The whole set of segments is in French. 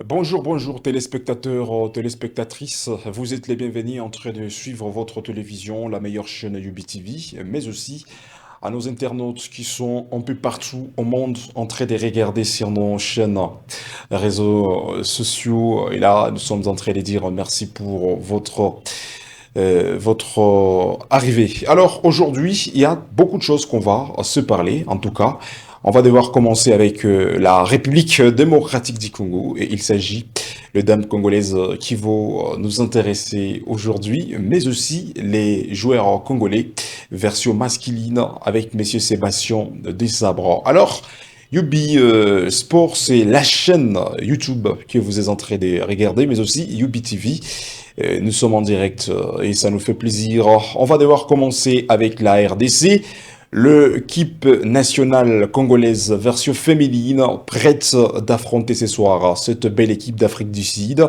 Bonjour, bonjour téléspectateurs, téléspectatrices. Vous êtes les bienvenus en train de suivre votre télévision, la meilleure chaîne UBTV, mais aussi à nos internautes qui sont un peu partout au monde en train de regarder sur nos chaînes, réseaux sociaux. Et là, nous sommes en train de dire merci pour votre arrivée. Alors aujourd'hui, il y a beaucoup de choses qu'on va se parler, en tout cas. On va devoir commencer avec la République démocratique du Congo et il s'agit de dames congolaises qui vont nous intéresser aujourd'hui, mais aussi les joueurs congolais version masculine avec Monsieur Sébastien Desabre. Alors, Yubi Sport, c'est la chaîne YouTube que vous êtes en train de regarder, mais aussi Yubi TV. Nous sommes en direct et ça nous fait plaisir. On va devoir commencer avec la RDC. L'équipe nationale congolaise version féminine prête d'affronter ce soir cette belle équipe d'Afrique du Sud.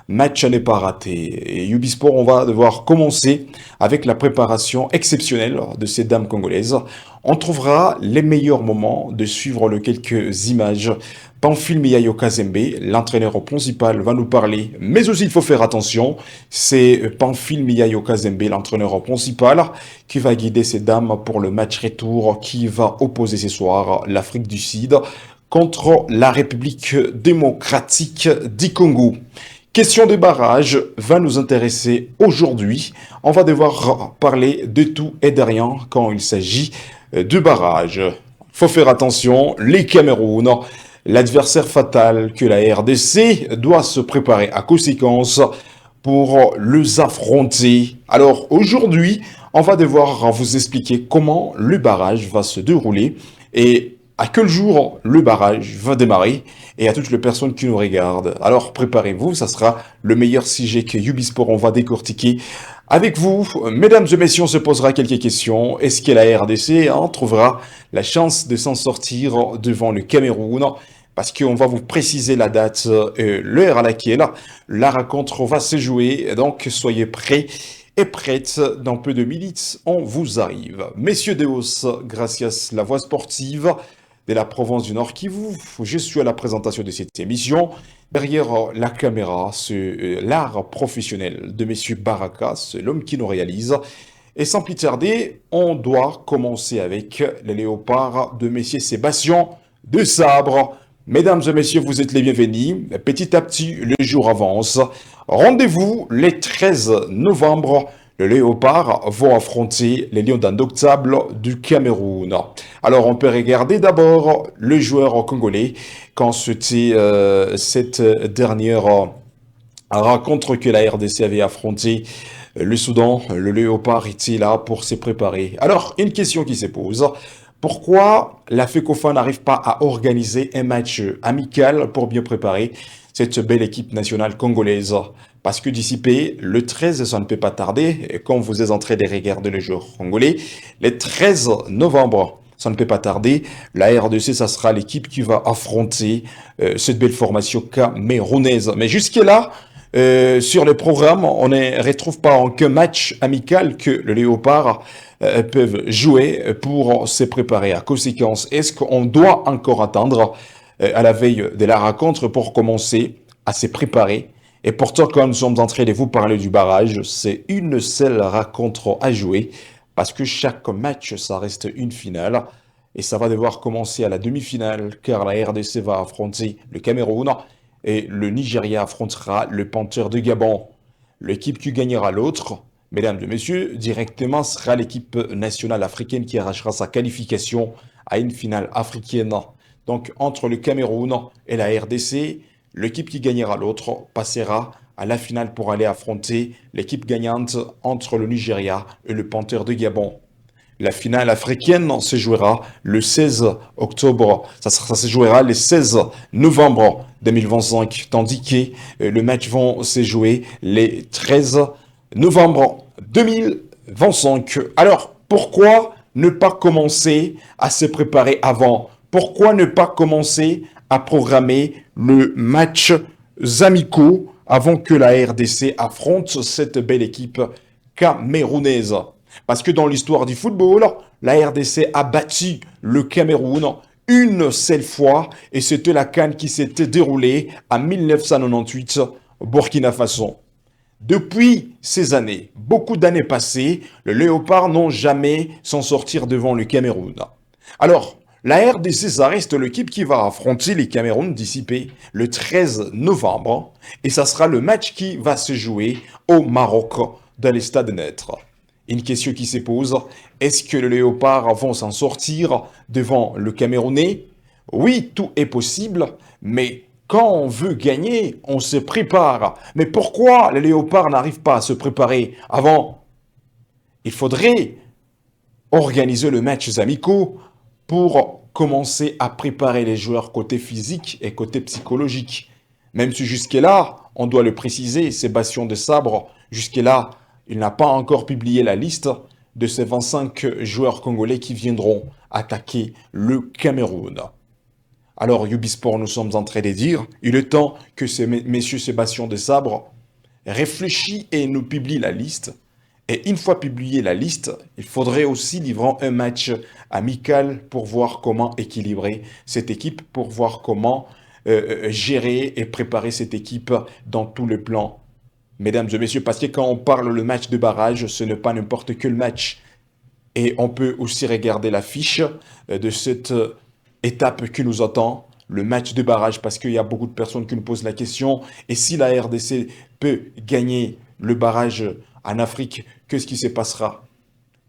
Match à ne pas rater. Et Ubisport, on va devoir commencer avec la préparation exceptionnelle de ces dames congolaises. On trouvera les meilleurs moments de suivre les quelques images. Pamphile Miayo Kazembe, l'entraîneur principal, va nous parler. Mais aussi, il faut faire attention, c'est Pamphile Miayo Kazembe, l'entraîneur principal, qui va guider ces dames pour le match retour qui va opposer ce soir l'Afrique du Sud contre la République démocratique du Congo. Question de barrage va nous intéresser aujourd'hui. On va devoir parler de tout et de rien quand il s'agit de barrage. Faut faire attention, les Cameroun, l'adversaire fatal que la RDC doit se préparer à conséquence pour les affronter. Alors aujourd'hui, on va devoir vous expliquer comment le barrage va se dérouler et à quel jour le barrage va démarrer et à toutes les personnes qui nous regardent. Alors préparez-vous, ça sera le meilleur sujet que Ubisport on va décortiquer avec vous. Mesdames et messieurs, on se posera quelques questions. Est-ce que la RDC trouvera la chance de s'en sortir devant le Cameroun? Parce qu'on va vous préciser la date, l'heure à laquelle la rencontre va se jouer. Donc soyez prêts et prête. Dans peu de minutes, on vous arrive. Messieurs Deos, gracias la voix sportive de la province du Nord Kivu. Je suis à la présentation de cette émission. Derrière la caméra, c'est l'art professionnel de Monsieur Baraka, c'est l'homme qui nous réalise. Et sans plus tarder, on doit commencer avec les léopards de Monsieur Sébastien de Sabre. Mesdames et messieurs, vous êtes les bienvenus. Petit à petit, le jour avance. Rendez-vous le 13 novembre. Les léopards vont affronter les lions indomptables du Cameroun. Alors, on peut regarder d'abord le joueur congolais quand c'était cette dernière rencontre que la RDC avait affronté le Soudan. Le léopard était là pour se préparer. Alors, une question qui se pose. Pourquoi la FECOFA n'arrive pas à organiser un match amical pour bien préparer cette belle équipe nationale congolaise? Parce que d'ici le 13, ça ne peut pas tarder. Et quand vous êtes en train de regarder le joueur congolais, le 13 novembre, ça ne peut pas tarder. La RDC, ça sera l'équipe qui va affronter cette belle formation camerounaise. Mais jusque-là, sur le programme, on ne retrouve pas aucun match amical que le Léopard peuvent jouer pour se préparer. À conséquence, est-ce qu'on doit encore attendre à la veille de la rencontre pour commencer à se préparer? Et pourtant, quand nous sommes en train de vous parler du barrage, c'est une seule rencontre à jouer parce que chaque match, ça reste une finale. Et ça va devoir commencer à la demi-finale car la RDC va affronter le Cameroun et le Nigeria affrontera le Panthère de Gabon. L'équipe qui gagnera l'autre, mesdames et messieurs, directement sera l'équipe nationale africaine qui arrachera sa qualification à une finale africaine. Donc entre le Cameroun et la RDC, l'équipe qui gagnera l'autre passera à la finale pour aller affronter l'équipe gagnante entre le Nigeria et le Panthère de Gabon. La finale africaine se jouera le 16 octobre, ça se jouera le 16 novembre 2025, tandis que le match vont se jouer le 13 novembre 2025. Alors, pourquoi ne pas commencer à se préparer avant? Pourquoi ne pas commencer à programmer le match amicaux avant que la RDC affronte cette belle équipe camerounaise? Parce que dans l'histoire du football, la RDC a battu le Cameroun une seule fois, et c'était la CAN qui s'était déroulée en 1998 au Burkina Faso. Depuis ces années, beaucoup d'années passées, le Léopard n'ont jamais s'en sortir devant le Cameroun. Alors, la RDC, ça reste l'équipe qui va affronter les Cameroun d'ici le 13 novembre, et ça sera le match qui va se jouer au Maroc, dans les stades neutres. Une question qui se pose, est-ce que les Léopards vont s'en sortir devant le Camerounais? Oui, tout est possible, mais quand on veut gagner, on se prépare. Mais pourquoi les Léopards n'arrivent pas à se préparer avant? Il faudrait organiser le match amicaux pour commencer à préparer les joueurs côté physique et côté psychologique. Même si jusque-là, on doit le préciser, Sébastien de Sabre, jusque-là, il n'a pas encore publié la liste de ces 25 joueurs congolais qui viendront attaquer le Cameroun. Alors, Ubisport, nous sommes en train de dire, il est temps que messieurs Sébastien de Sabre réfléchissent et nous publient la liste. Et une fois publié la liste, il faudrait aussi livrer un match amical pour voir comment équilibrer cette équipe, pour voir comment gérer et préparer cette équipe dans tous les plans. Mesdames et messieurs, parce que quand on parle le match de barrage, ce n'est pas n'importe quel match. Et on peut aussi regarder la fiche de cette étape qui nous attend, le match de barrage, parce qu'il y a beaucoup de personnes qui nous posent la question, et si la RDC peut gagner le barrage en Afrique, qu'est-ce qui se passera?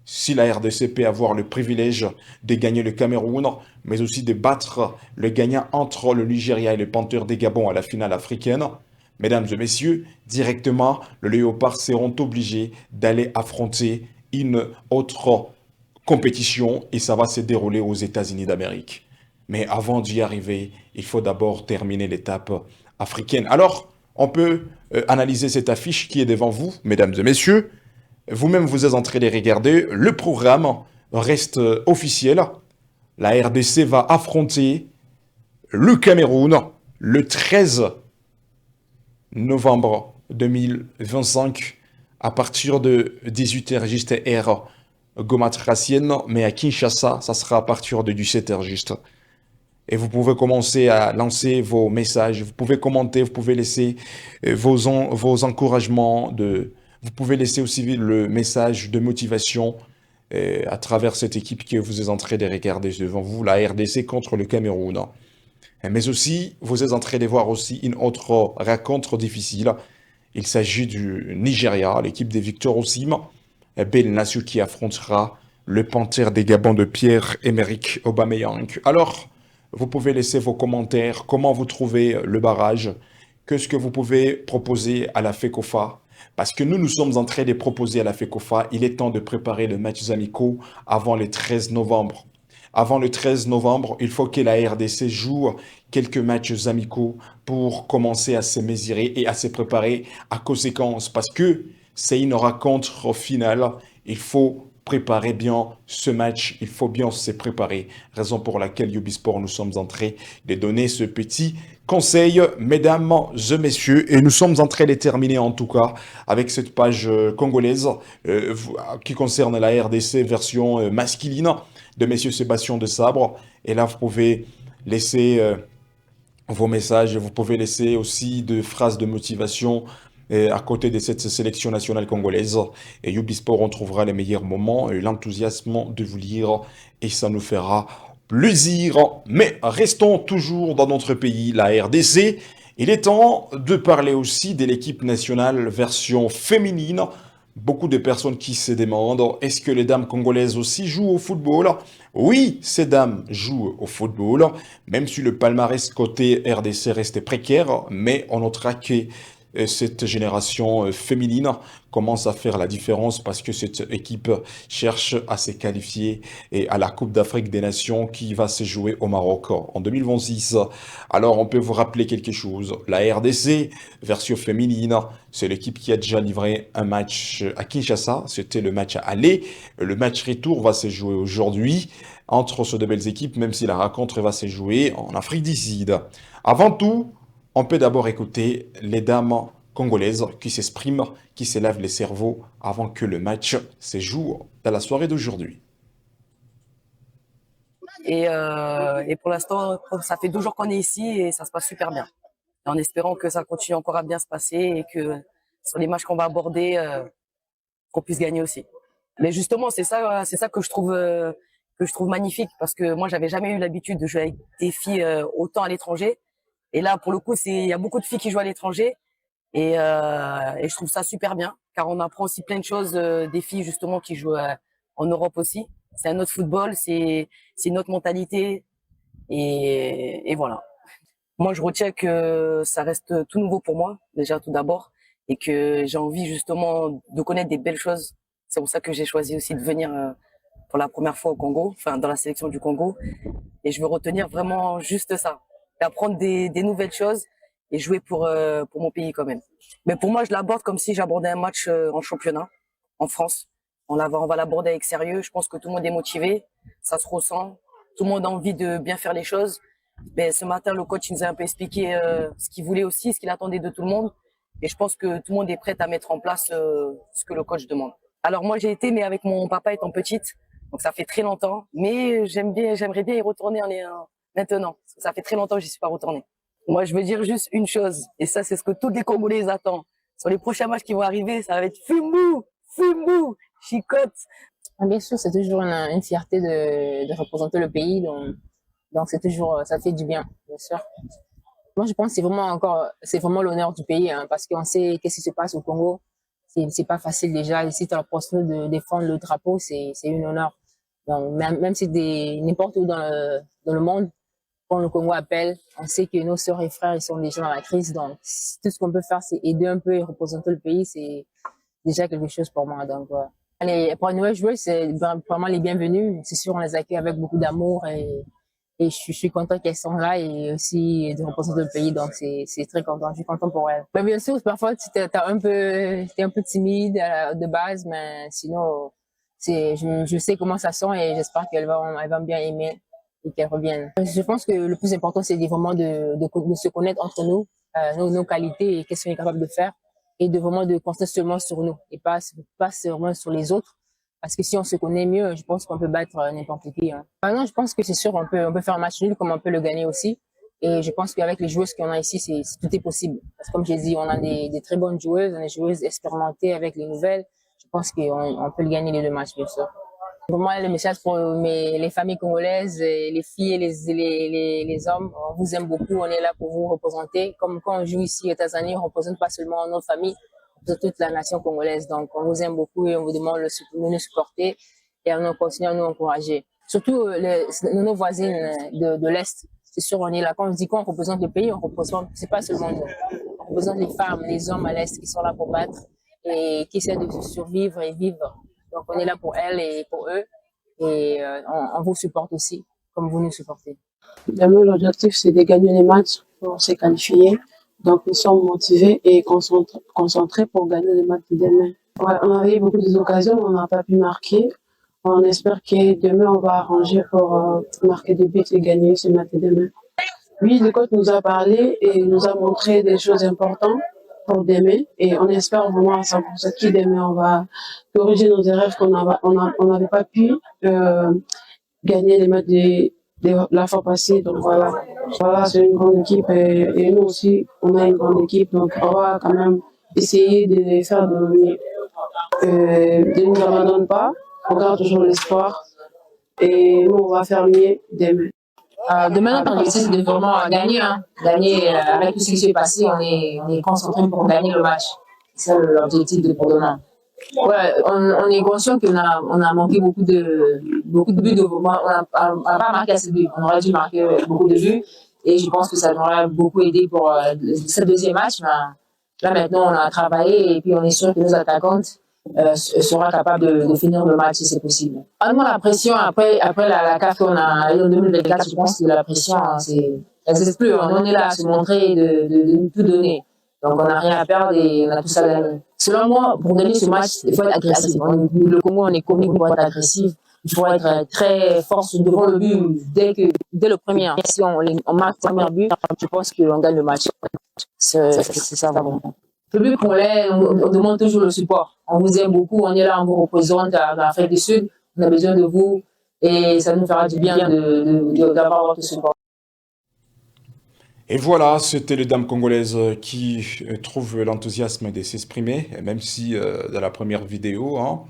Si la RDC peut avoir le privilège de gagner le Cameroun, mais aussi de battre le gagnant entre le Nigeria et le Panthère des Gabon à la finale africaine, mesdames et messieurs, directement, les Léopards seront obligés d'aller affronter une autre compétition et ça va se dérouler aux États-Unis d'Amérique. Mais avant d'y arriver, il faut d'abord terminer l'étape africaine. Alors, on peut analyser cette affiche qui est devant vous, mesdames et messieurs. Vous-même, vous êtes en train de regarder. Le programme reste officiel. La RDC va affronter le Cameroun le 13 novembre 2025 à partir de 18h juste heure gomatracienne, mais à Kinshasa, ça sera à partir de 17h juste. Et vous pouvez commencer à lancer vos messages, vous pouvez commenter, vous pouvez laisser vos encouragements, vous pouvez laisser aussi le message de motivation à travers cette équipe que vous êtes en train de regarder devant vous, la RDC contre le Cameroun. Mais aussi, vous êtes en train de voir aussi une autre rencontre difficile. Il s'agit du Nigeria, l'équipe des Victor Osim, belle nation qui affrontera le Panthère des Gabon de Pierre-Emerick Aubameyang. Alors, vous pouvez laisser vos commentaires, comment vous trouvez le barrage, qu'est-ce que vous pouvez proposer à la FECOFA. Parce que nous sommes en train de proposer à la FECOFA, il est temps de préparer le match amicaux avant le 13 novembre. Avant le 13 novembre, il faut que la RDC joue quelques matchs amicaux pour commencer à se mesurer et à se préparer à conséquence. Parce que c'est une rencontre finale. Il faut préparer bien ce match. Il faut bien se préparer. Raison pour laquelle Ubisport, nous sommes en train de donner ce petit conseil, mesdames et messieurs. Et nous sommes en train de terminer en tout cas avec cette page congolaise qui concerne la RDC version masculine de Monsieur Sébastien de Sabre. Et là, vous pouvez laisser vos messages, vous pouvez laisser aussi des phrases de motivation à côté de cette sélection nationale congolaise. Et Ubisport, on trouvera les meilleurs moments et l'enthousiasme de vous lire et ça nous fera plaisir. Mais restons toujours dans notre pays, la RDC. Il est temps de parler aussi de l'équipe nationale version féminine. Beaucoup de personnes qui se demandent, est-ce que les dames congolaises aussi jouent au football? Oui, ces dames jouent au football, même si le palmarès côté RDC restait précaire, mais on notera que cette génération féminine commence à faire la différence parce que cette équipe cherche à se qualifier et à la Coupe d'Afrique des Nations qui va se jouer au Maroc en 2026. Alors on peut vous rappeler quelque chose. La RDC, version féminine, c'est l'équipe qui a déjà livré un match à Kinshasa. C'était le match à aller. Le match retour va se jouer aujourd'hui entre ces deux belles équipes, même si la rencontre va se jouer en Afrique du Sud. Avant tout, on peut d'abord écouter les dames congolaises qui s'expriment, qui se lavent les cerveaux avant que le match se joue dans la soirée d'aujourd'hui. Et pour l'instant, ça fait 2 jours qu'on est ici et ça se passe super bien. Et en espérant que ça continue encore à bien se passer et que sur les matchs qu'on va aborder, qu'on puisse gagner aussi. Mais justement, c'est ça que je trouve magnifique parce que moi, j'avais jamais eu l'habitude de jouer avec des filles autant à l'étranger. Et là, pour le coup, il y a beaucoup de filles qui jouent à l'étranger et je trouve ça super bien car on apprend aussi plein de choses des filles justement qui jouent en Europe aussi. C'est un autre football, c'est une autre mentalité et voilà. Moi, je retiens que ça reste tout nouveau pour moi, déjà tout d'abord, et que j'ai envie justement de connaître des belles choses. C'est pour ça que j'ai choisi aussi de venir pour la première fois au Congo, enfin dans la sélection du Congo, et je veux retenir vraiment juste ça, d'apprendre des nouvelles choses et jouer pour mon pays quand même. Mais pour moi, je l'aborde comme si j'abordais un match en championnat en France. On va l'aborder avec sérieux. Je pense que tout le monde est motivé, ça se ressent. Tout le monde a envie de bien faire les choses. Mais ce matin, le coach il nous a un peu expliqué ce qu'il voulait aussi, ce qu'il attendait de tout le monde. Et je pense que tout le monde est prêt à mettre en place ce que le coach demande. Alors moi, j'ai été, mais avec mon papa étant petite, donc ça fait très longtemps. Mais j'aimerais bien y retourner maintenant. Ça fait très longtemps que j'y suis pas retournée. Moi, je veux dire juste une chose, et ça, c'est ce que tous les Congolais attendent. Sur les prochains matchs qui vont arriver, ça va être Fumbu, Fumbu, Chicotte. Bien sûr, c'est toujours une fierté de représenter le pays, donc c'est toujours, ça fait du bien sûr. Moi, je pense que c'est vraiment l'honneur du pays, hein, parce qu'on sait qu'est-ce qui se passe au Congo. C'est pas facile déjà. Ici, tu as l'opportunité de défendre le drapeau, c'est une honneur. Donc, même si n'importe où dans le monde, quand le Congo appelle, on sait que nos sœurs et frères, ils sont déjà dans la crise. Donc, tout ce qu'on peut faire, c'est aider un peu et représenter le pays. C'est déjà quelque chose pour moi. Donc, pour une nouvelle joueuse, c'est vraiment les bienvenus. C'est sûr, on les accueille avec beaucoup d'amour et je suis contente qu'elles sont là et aussi de représenter le pays. Donc, c'est très content. Je suis contente pour elles. Mais bien sûr, parfois, t'es un peu timide de base, mais sinon, je sais comment ça sent et j'espère qu'elles vont bien aimer et qu'elles reviennent. Je pense que le plus important, c'est vraiment de se connaître entre nous, nos qualités et qu'est-ce qu'on est capable de faire et de vraiment de concentrer seulement sur nous et pas seulement sur les autres. Parce que si on se connaît mieux, je pense qu'on peut battre n'importe qui. Hein. Maintenant, je pense que c'est sûr, on peut faire un match nul comme on peut le gagner aussi. Et je pense qu'avec les joueuses qu'on a ici, tout est possible. Parce que comme j'ai dit, on a des très bonnes joueuses, on a des joueuses expérimentées avec les nouvelles. Je pense qu'on peut le gagner les 2 matchs, bien sûr. Pour moi, le message pour les familles congolaises, les filles et les hommes, on vous aime beaucoup, on est là pour vous représenter. Comme quand on joue ici aux États-Unis, on ne représente pas seulement notre famille, on représente toute la nation congolaise. Donc, on vous aime beaucoup et on vous demande de nous supporter et à nous continuer à nous encourager. Surtout nos voisines de l'Est. C'est sûr, on est là. Quand on dit qu'on représente le pays, on représente, c'est pas seulement nous. On représente les femmes, les hommes à l'Est qui sont là pour battre et qui essaient de survivre et vivre. Donc, on est là pour elles et pour eux. Et on vous supporte aussi, comme vous nous supportez. Demain, l'objectif, c'est de gagner les matchs pour se qualifier. Donc, nous sommes motivés et concentrés pour gagner les matchs de demain. Ouais, on avait eu beaucoup d'occasions, on n'a pas pu marquer. On espère que demain, on va arranger pour marquer des buts et gagner ce match de demain. Oui, le coach nous a parlé et nous a montré des choses importantes pour demain. Et on espère vraiment à 100% que demain, on va corriger nos erreurs qu'on n'avait pas pu gagner les matchs de la fois passée. Donc voilà, c'est une grande équipe et nous aussi, on a une grande équipe. Donc on va quand même essayer de les faire devenir. Ne nous abandonne pas, on garde toujours l'espoir et nous, on va faire mieux demain. Demain, notre objectif, c'est de vraiment gagner. Hein. Gagner, avec tout ce qui s'est passé, on est concentré pour gagner le match. C'est ça l'objectif pour demain. Ouais, on est conscient qu'on a manqué beaucoup de buts. On n'a pas marqué assez de buts. On aurait dû marquer beaucoup de buts. Et je pense que ça nous aurait beaucoup aidé pour ce deuxième match. Mais là, maintenant, on a travaillé et puis on est sûr que nos attaquantes sera capable de finir le match si c'est possible. Vraiment, la pression, après la CAF qu'on a eu en 2024, je pense que la pression, elle n'existe plus. On est là à se montrer, de tout donner. Donc, on n'a rien à perdre et on a tout ça à gagner. Selon moi, pour gagner ce match, il faut être agressif. Le Congo, on est connu pour être agressif. Il faut être très fort devant le but dès le premier. Si on marque le premier but, je pense qu'on gagne le match. C'est ça vraiment. Le but pour on demande toujours le support. On vous aime beaucoup, on est là, on vous représente à l'Afrique du Sud. On a besoin de vous. Et ça nous fera du bien d'avoir votre support. Et voilà, c'était les dames congolaises qui trouvent l'enthousiasme de s'exprimer, même si dans la première vidéo, hein,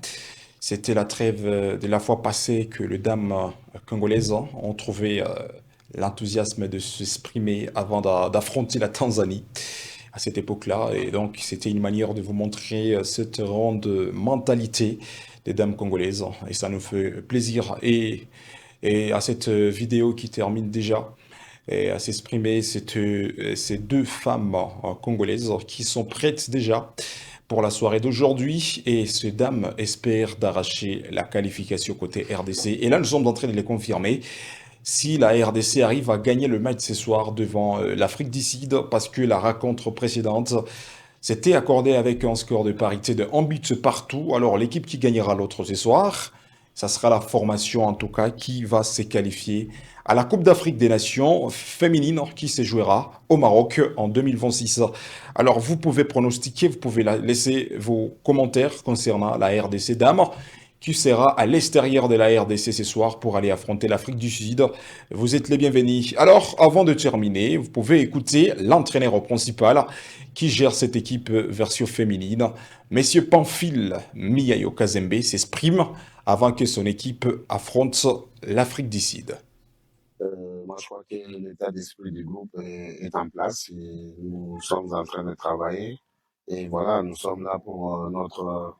c'était la trêve de la fois passée que les dames congolaises ont trouvé l'enthousiasme de s'exprimer avant d'affronter la Tanzanie à cette époque-là. Et donc, c'était une manière de vous montrer cette grande mentalité des dames congolaises. Et ça nous fait plaisir. Et à cette vidéo qui termine déjà, et à s'exprimer ces deux femmes congolaises qui sont prêtes déjà pour la soirée d'aujourd'hui et ces dames espèrent d'arracher la qualification côté RDC. Et là, nous sommes en train de les confirmer. Si la RDC arrive à gagner le match ce soir devant l'Afrique du Sud, parce que la rencontre précédente s'était accordée avec un score de parité de 1 but partout, alors l'équipe qui gagnera l'autre ce soir, ça sera la formation en tout cas qui va se qualifier à la Coupe d'Afrique des Nations féminine qui se jouera au Maroc en 2026. Alors vous pouvez pronostiquer, vous pouvez laisser vos commentaires concernant la RDC Dames qui sera à l'extérieur de la RDC ce soir pour aller affronter l'Afrique du Sud. Vous êtes les bienvenus. Alors, avant de terminer, vous pouvez écouter l'entraîneur principal qui gère cette équipe version féminine. Monsieur Pamphile Miayo Kazembe s'exprime avant que son équipe affronte l'Afrique du Sud. Moi, je crois que l'état d'esprit du groupe est en place et nous sommes en train de travailler. Et voilà, nous sommes là pour notre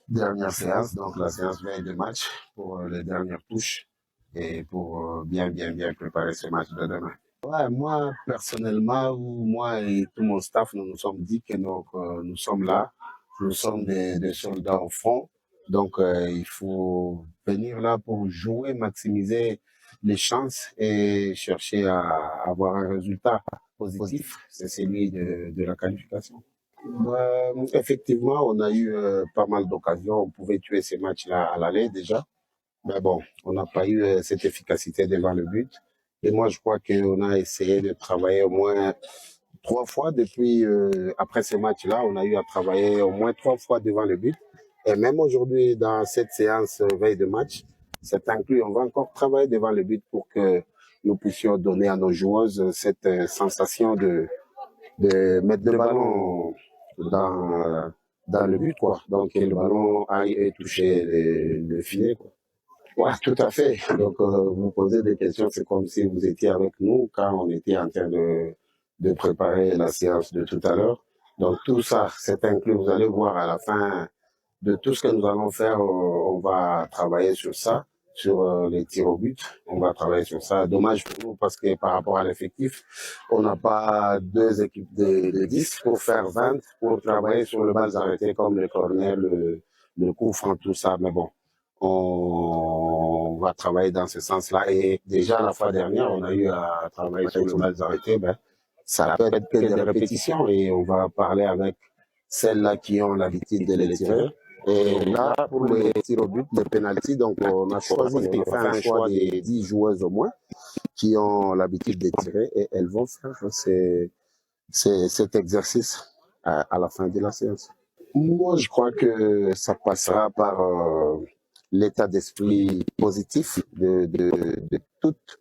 dernière séance, donc la séance veille de match, pour les dernières touches et pour bien préparer ce match de demain. Ouais, moi, personnellement, moi et tout mon staff, nous nous sommes dit que nous sommes là, nous sommes des soldats au front, donc il faut venir là pour jouer, maximiser les chances et chercher à avoir un résultat positif, c'est celui de la qualification. Effectivement, on a eu pas mal d'occasions. On pouvait tuer ces matchs-là à l'aller déjà. Mais bon, on n'a pas eu cette efficacité devant le but. Et moi, je crois qu'on a essayé de travailler au moins 3 fois depuis, après ces matchs-là, on a eu à travailler au moins 3 fois devant le but. Et même aujourd'hui, dans cette séance veille de match, c'est inclus, on va encore travailler devant le but pour que nous puissions donner à nos joueuses cette sensation de mettre le ballon dans le but, quoi. Donc, que le ballon aille et toucher le filet, quoi. Ouais, tout à fait. Donc, vous posez des questions, c'est comme si vous étiez avec nous quand on était en train de préparer la séance de tout à l'heure. Donc, tout ça, c'est inclus. Vous allez voir à la fin de tout ce que nous allons faire, on va travailler sur ça, sur les tirs au but. On va travailler sur ça. Dommage pour nous parce que par rapport à l'effectif, on n'a pas 2 équipes de 10 pour faire 20, pour travailler sur le bal arrêté comme le corner, le coup franc, tout ça. Mais bon, on va travailler dans ce sens-là. Et déjà, la fois dernière, on a eu à travailler sur le bal arrêté. Ben, ça peut être que des répétitions et on va parler avec celles-là qui ont l'habitude de les tirer. Et là, pour les tirs au but, les pénaltys, donc on a choisi, on a fait un choix des 10 joueuses au moins qui ont l'habitude de tirer et elles vont faire cet exercice à la fin de la séance. Moi, je crois que ça passera par l'état d'esprit positif de toutes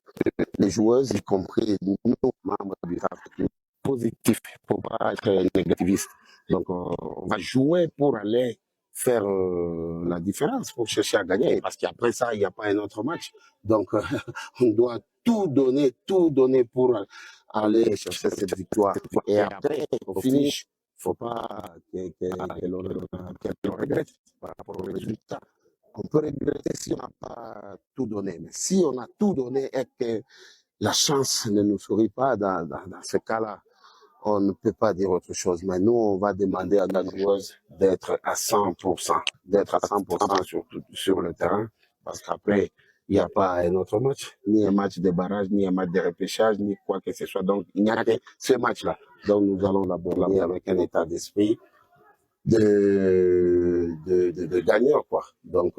les joueuses, y compris nous, membres du staff, positif pour pas être négativiste. Donc, on va jouer pour aller faire la différence, pour chercher à gagner, parce qu'après ça, il n'y a pas un autre match. Donc, on doit tout donner pour aller chercher cette victoire. Et après, au finish, faut pas que l'on regrette par rapport au résultat. On peut regretter si on n'a pas tout donné. Mais si on a tout donné et que la chance ne nous sourit pas dans ce cas-là, on ne peut pas dire autre chose. Mais nous, on va demander à nos joueuses d'être à 100%, d'être à 100% sur le terrain, parce qu'après, il n'y a pas un autre match, ni un match de barrage, ni un match de repêchage, ni quoi que ce soit. Donc, il n'y a que ce match-là. Donc, nous allons l'aborder avec un état d'esprit de gagnant, quoi. Donc,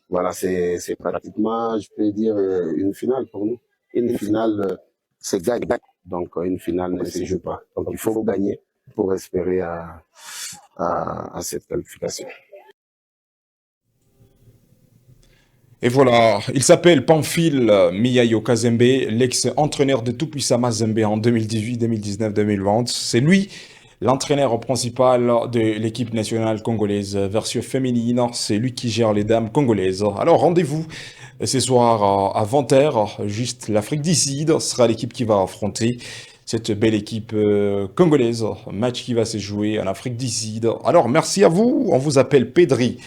voilà, c'est pratiquement, je peux dire, une finale pour nous. Une finale, c'est gagne. Donc, une finale ne se joue pas. Donc, il faut gagner pour espérer à cette qualification. Et voilà, il s'appelle Pamphile Miayo Kazembe, l'ex-entraîneur de Tout-Puissant Mazembe en 2018, 2019, 2020. C'est lui l'entraîneur principal de l'équipe nationale congolaise version féminine. C'est lui qui gère les dames congolaises. Alors rendez-vous ce soir à 20h, juste l'Afrique du Sud sera l'équipe qui va affronter cette belle équipe congolaise. Match qui va se jouer en Afrique du Sud. Alors merci à vous, on vous appelle Pedri.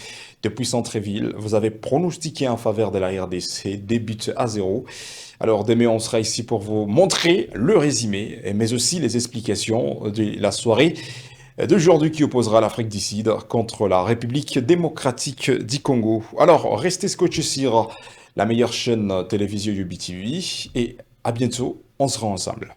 Depuis Centreville, vous avez pronostiqué en faveur de la RDC, des buts à 0. Alors demain, on sera ici pour vous montrer le résumé, mais aussi les explications de la soirée d'aujourd'hui qui opposera l'Afrique du Sud contre la République démocratique du Congo. Alors, restez scotchés sur la meilleure chaîne télévision du BTV et à bientôt, on sera ensemble.